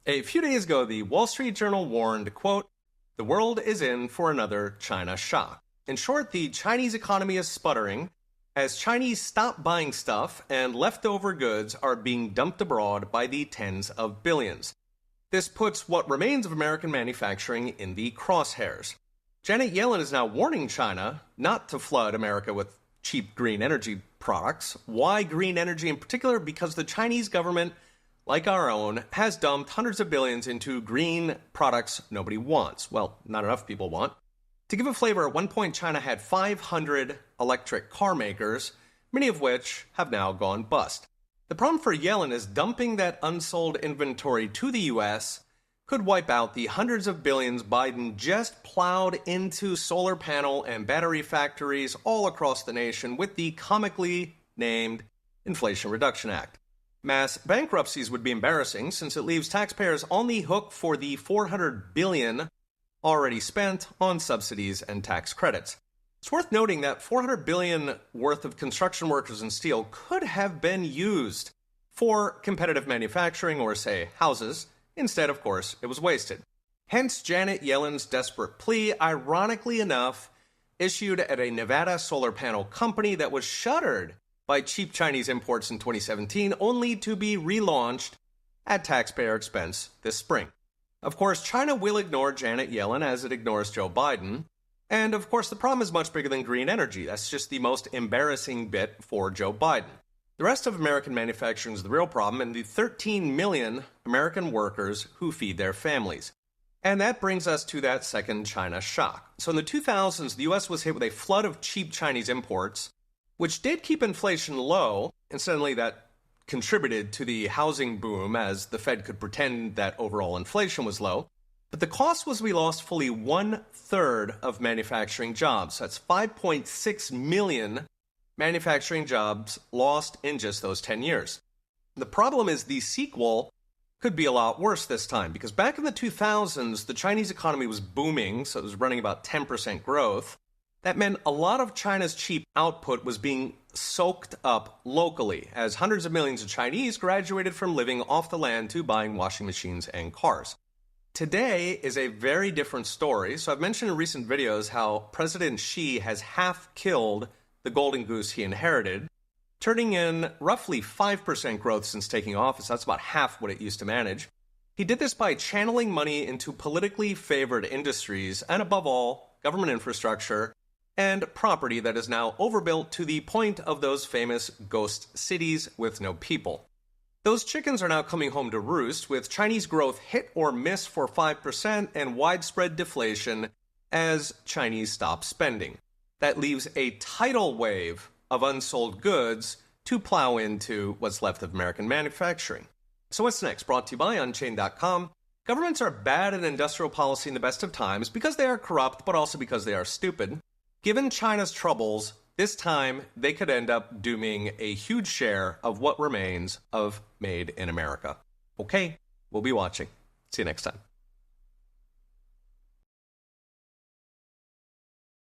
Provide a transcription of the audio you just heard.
A few days ago, the Wall Street Journal warned, quote, "The world is in for another China shock." In short, the Chinese economy is sputtering as Chinese stop buying stuff and leftover goods are being dumped abroad by the tens of billions. This puts what remains of American manufacturing in the crosshairs. Janet Yellen is now warning China not to flood America with cheap green energy products. Why green energy in particular? Because the Chinese government, like our own, has dumped hundreds of billions into green products nobody wants. Well, not enough people want. To give a flavor, at one point China had 500 electric car makers, many of which have now gone bust. The problem for Yellen is dumping that unsold inventory to the US could wipe out the hundreds of billions Biden just plowed into solar panel and battery factories all across the nation with the comically named Inflation Reduction Act. Mass bankruptcies would be embarrassing since it leaves taxpayers on the hook for the $400 billion already spent on subsidies and tax credits. It's worth noting that $400 billion worth of construction workers and steel could have been used for competitive manufacturing or, say, houses. Instead, of course, it was wasted. Hence Janet Yellen's desperate plea, ironically enough, issued at a Nevada solar panel company that was shuttered by cheap Chinese imports in 2017, only to be relaunched at taxpayer expense this spring. Of course, China will ignore Janet Yellen as it ignores Joe Biden. And of course, the problem is much bigger than green energy. That's just the most embarrassing bit for Joe Biden. The rest of American manufacturing is the real problem, and the 13 million American workers who feed their families. And that brings us to that second China shock. So in the 2000s, the U.S. was hit with a flood of cheap Chinese imports, which did keep inflation low. Incidentally, that contributed to the housing boom as the Fed could pretend that overall inflation was low. But the cost was we lost fully 1/3 of manufacturing jobs. That's 5.6 million manufacturing jobs lost in just those 10 years. The problem is the sequel could be a lot worse this time, because back in the 2000s, the Chinese economy was booming, so it was running about 10% growth. That meant a lot of China's cheap output was being soaked up locally, as hundreds of millions of Chinese graduated from living off the land to buying washing machines and cars. Today is a very different story. So I've mentioned in recent videos how President Xi has half killed the golden goose he inherited, turning in roughly 5% growth since taking office. That's about half what it used to manage. He did this by channeling money into politically favored industries and, above all, government infrastructure and property that is now overbuilt to the point of those famous ghost cities with no people. Those chickens are now coming home to roost, with Chinese growth hit or miss for 5% and widespread deflation as Chinese stop spending. That leaves a tidal wave of unsold goods to plow into what's left of American manufacturing. So what's next? Brought to you by Unchained.com. Governments are bad at industrial policy in the best of times because they are corrupt, but also because they are stupid. Given China's troubles, this time they could end up dooming a huge share of what remains of Made in America. Okay, we'll be watching. See you next time.